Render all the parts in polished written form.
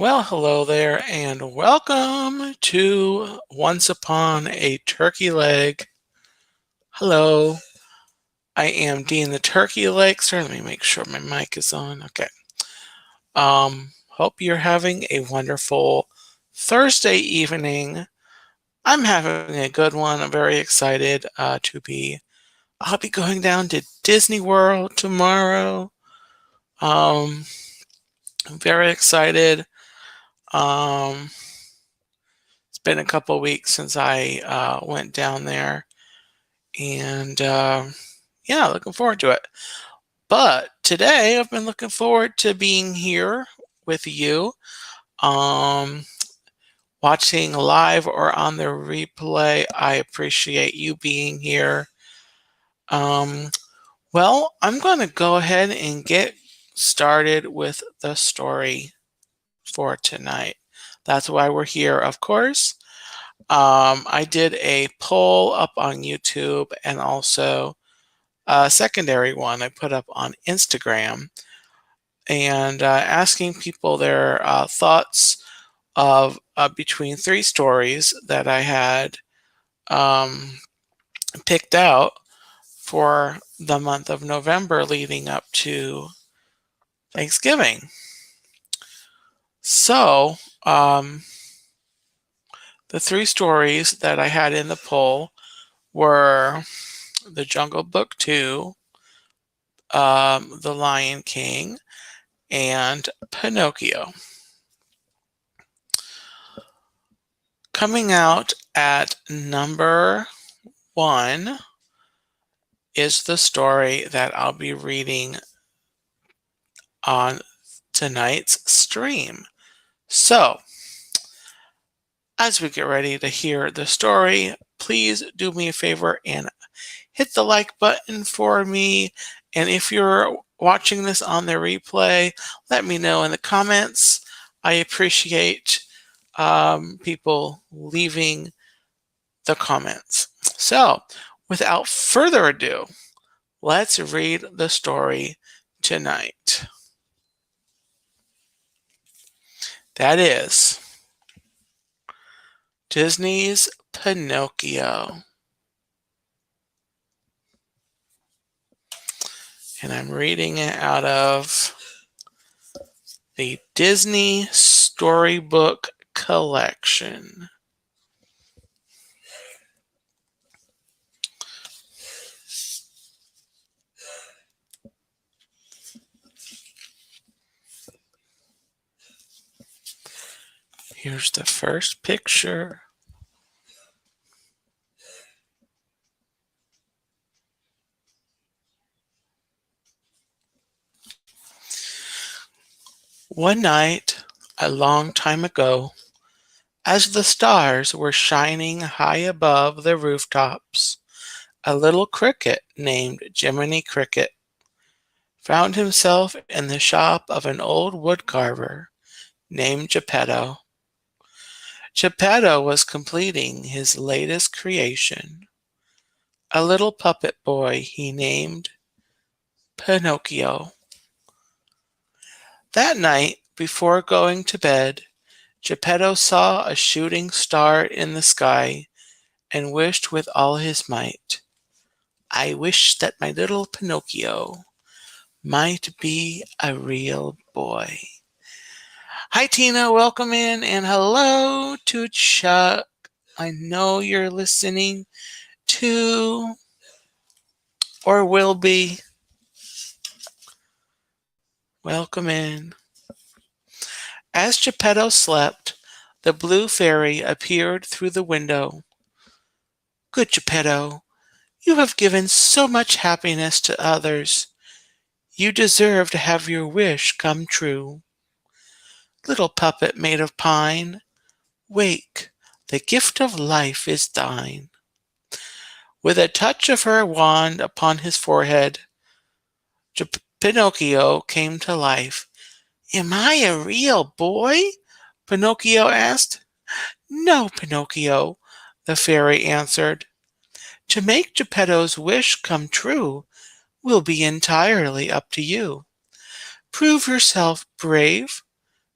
Well, hello there, and welcome to Once Upon a Turkey Leg. Hello, I am Dean the Turkey Legster. Let me make sure my mic is on. Okay. Hope you're having a wonderful Thursday evening. I'm having a good one. I'm very excited I'll be going down to Disney World tomorrow. I'm very excited. Um, it's been a couple weeks since I went down there, and yeah, looking forward to it. But today I've been looking forward to being here with you, um, watching live or on the replay. I appreciate you being here. Um, well, I'm going to go ahead and get started with the story for tonight. That's why we're here, of course. I did a poll up on YouTube and also a secondary one I put up on Instagram, and asking people their thoughts of between three stories that I had um, picked out for the month of November leading up to Thanksgiving. So, the three stories that I had in the poll were The Jungle Book 2, The Lion King, and Pinocchio. Coming out at number 1 is the story that I'll be reading on tonight's stream. So, as we get ready to hear the story, please do me a favor and hit the like button for me. And if you're watching this on the replay, let me know in the comments. I appreciate people leaving the comments. So, without further ado, let's read the story tonight. That is Disney's Pinocchio. And I'm reading it out of the Disney Storybook Collection. Here's the first picture. One night, a long time ago, as the stars were shining high above the rooftops, a little cricket named Jiminy Cricket found himself in the shop of an old woodcarver named Geppetto. Geppetto was completing his latest creation, a little puppet boy he named Pinocchio. That night, before going to bed, Geppetto saw a shooting star in the sky and wished with all his might, "I wish that my little Pinocchio might be a real boy." Hi, Tina. Welcome in. And hello to Chuck. I know you're listening to or will be. Welcome in. As Geppetto slept, the blue fairy appeared through the window. "Good Geppetto, you have given so much happiness to others. You deserve to have your wish come true. Little puppet made of pine, wake, the gift of life is thine." With a touch of her wand upon his forehead, Pinocchio came to life. "Am I a real boy?" Pinocchio asked. "No, Pinocchio," the fairy answered. "To make Geppetto's wish come true will be entirely up to you. Prove yourself brave,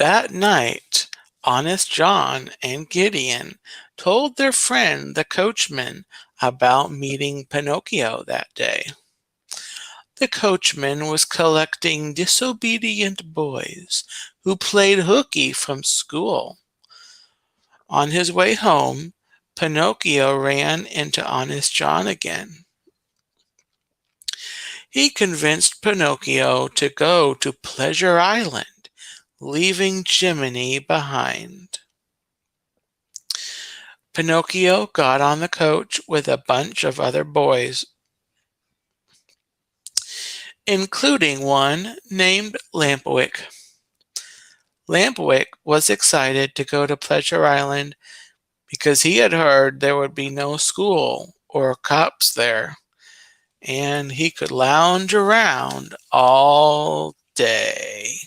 That night, Honest John and Gideon told their friend the coachman about meeting Pinocchio that day. The coachman was collecting disobedient boys who played hooky from school. On his way home, Pinocchio ran into Honest John again. He convinced Pinocchio to go to Pleasure Island, leaving Jiminy behind. Pinocchio got on the coach with a bunch of other boys, including one named Lampwick. Lampwick was excited to go to Pleasure Island because he had heard there would be no school or cops there, and he could lounge around all day.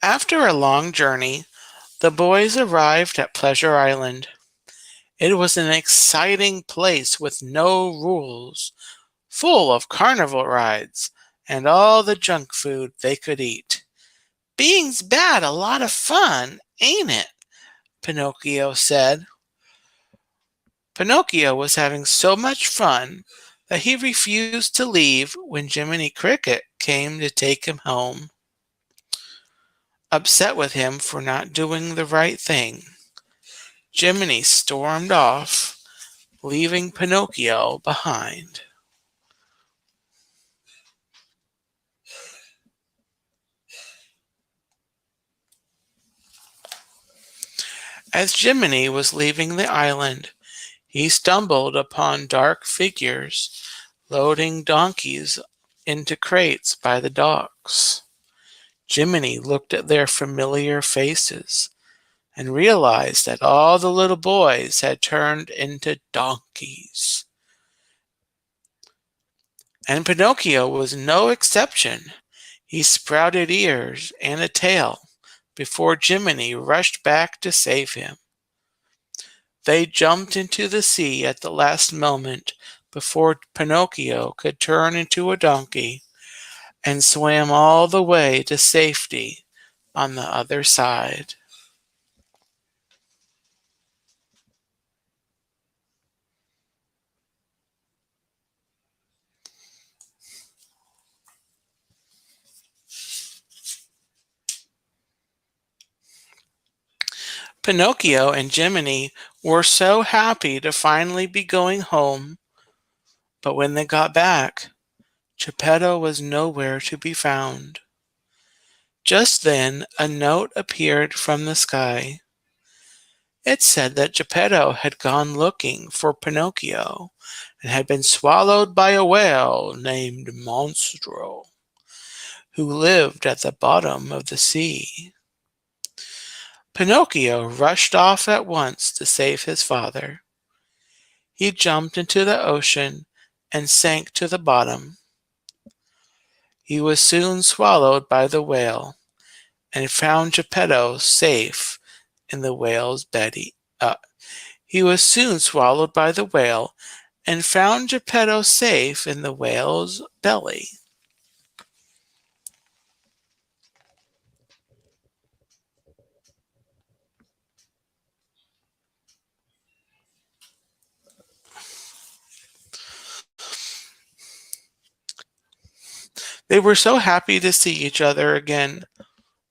After a long journey, the boys arrived at Pleasure Island. It was an exciting place with no rules, full of carnival rides and all the junk food they could eat. Being's bad a lot of fun, ain't it? Pinocchio said. Pinocchio was having so much fun that he refused to leave when Jiminy Cricket came to take him home. Upset with him for not doing the right thing, Jiminy stormed off, leaving Pinocchio behind. As Jiminy was leaving the island, he stumbled upon dark figures loading donkeys into crates by the docks. Jiminy looked at their familiar faces and realized that all the little boys had turned into donkeys. And Pinocchio was no exception. He sprouted ears and a tail before Jiminy rushed back to save him. They jumped into the sea at the last moment before Pinocchio could turn into a donkey and swam all the way to safety on the other side. Pinocchio and Jiminy were so happy to finally be going home, but when they got back, Geppetto was nowhere to be found. Just then a note appeared from the sky. It said that Geppetto had gone looking for Pinocchio and had been swallowed by a whale named Monstro, who lived at the bottom of the sea. Pinocchio rushed off at once to save his father. He jumped into the ocean and sank to the bottom. He was soon swallowed by the whale and found Geppetto safe in the whale's belly. He was soon swallowed by the whale and found Geppetto safe in the whale's belly. They were so happy to see each other again,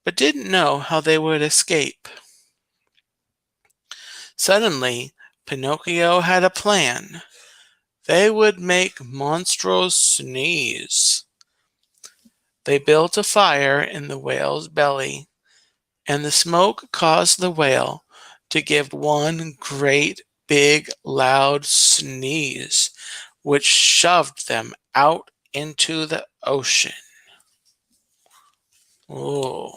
but didn't know how they would escape. Suddenly, Pinocchio had a plan. They would make Monstro sneeze. They built a fire in the whale's belly, and the smoke caused the whale to give one great big loud sneeze, which shoved them out into the ocean. Oh.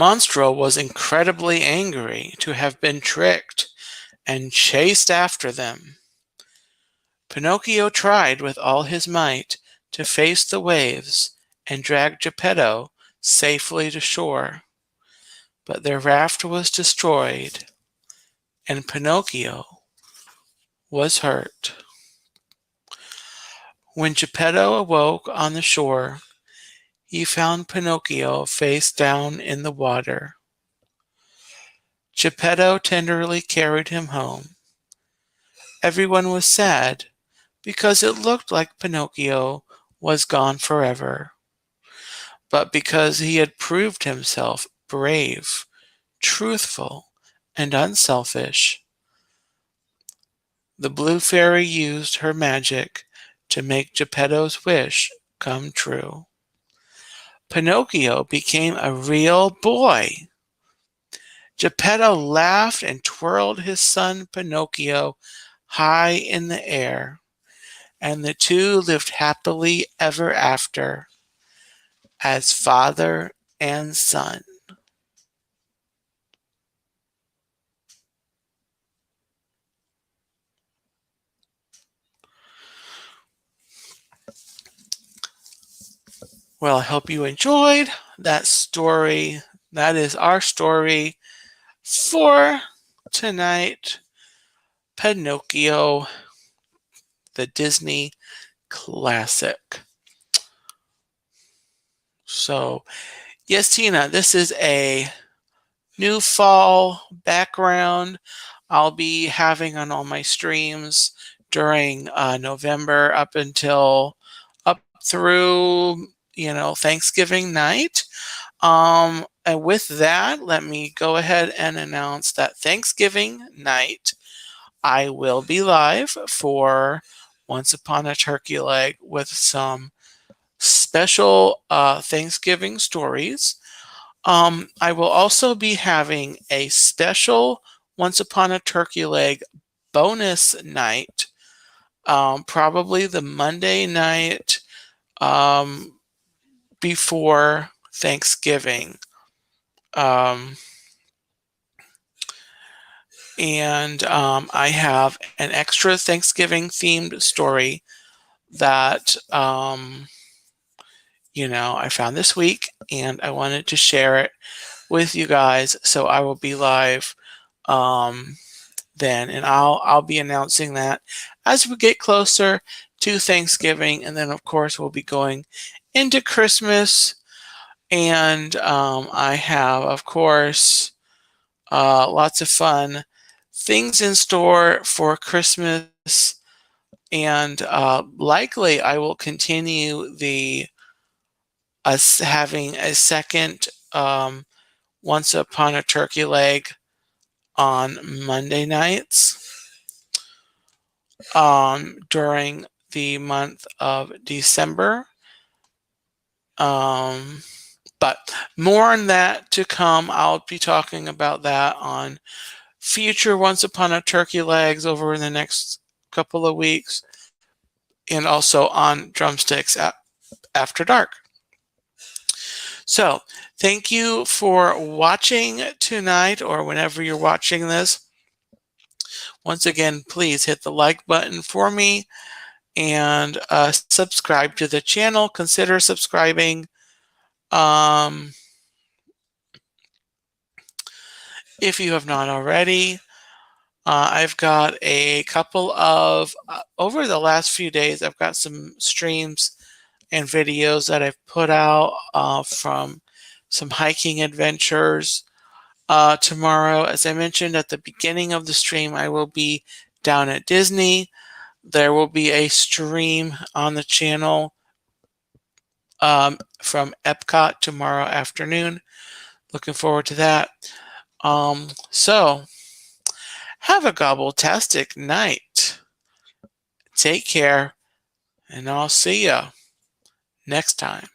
Monstro was incredibly angry to have been tricked and chased after them. Pinocchio tried with all his might to face the waves and drag Geppetto safely to shore, but their raft was destroyed, and Pinocchio was hurt. When Geppetto awoke on the shore, he found Pinocchio face down in the water. Geppetto tenderly carried him home. Everyone was sad because it looked like Pinocchio was gone forever. But because he had proved himself brave, truthful, and unselfish, the Blue Fairy used her magic to make Geppetto's wish come true. Pinocchio became a real boy. Geppetto laughed and twirled his son Pinocchio high in the air, and the two lived happily ever after as father and son. Well, I hope you enjoyed that story. That is our story for tonight. Pinocchio, the Disney classic. So, yes, Tina, this is a new fall background I'll be having on all my streams during November up through Thanksgiving night. And with that, let me go ahead and announce that Thanksgiving night I will be live for Once Upon a Turkey Leg with some special Thanksgiving stories. I will also be having a special Once Upon a Turkey Leg bonus night, probably the Monday night before Thanksgiving. And I have an extra Thanksgiving themed story that I found this week, and I wanted to share it with you guys. So I will be live then, and I'll be announcing that as we get closer to Thanksgiving, and then of course we'll be going into Christmas, and I have, of course, lots of fun things in store for Christmas, and likely I will continue having a second Once Upon a Turkey Leg on Monday nights during the month of December. But more on that to come. I'll be talking about that on future Once Upon a Turkey Legs over the next couple of weeks, and also on Drumsticks After Dark. So thank you for watching tonight, or whenever you're watching this. Once again, please hit the like button for me and subscribe to the channel. Consider subscribing. If you have not already. I've got a couple of, over the last few days, I've got some streams and videos that I've put out from some hiking adventures. Tomorrow, as I mentioned at the beginning of the stream, I will be down at Disney. There will be a stream on the channel from Epcot tomorrow afternoon. Looking forward to that. So, have a gobbletastic night. Take care, and I'll see ya next time.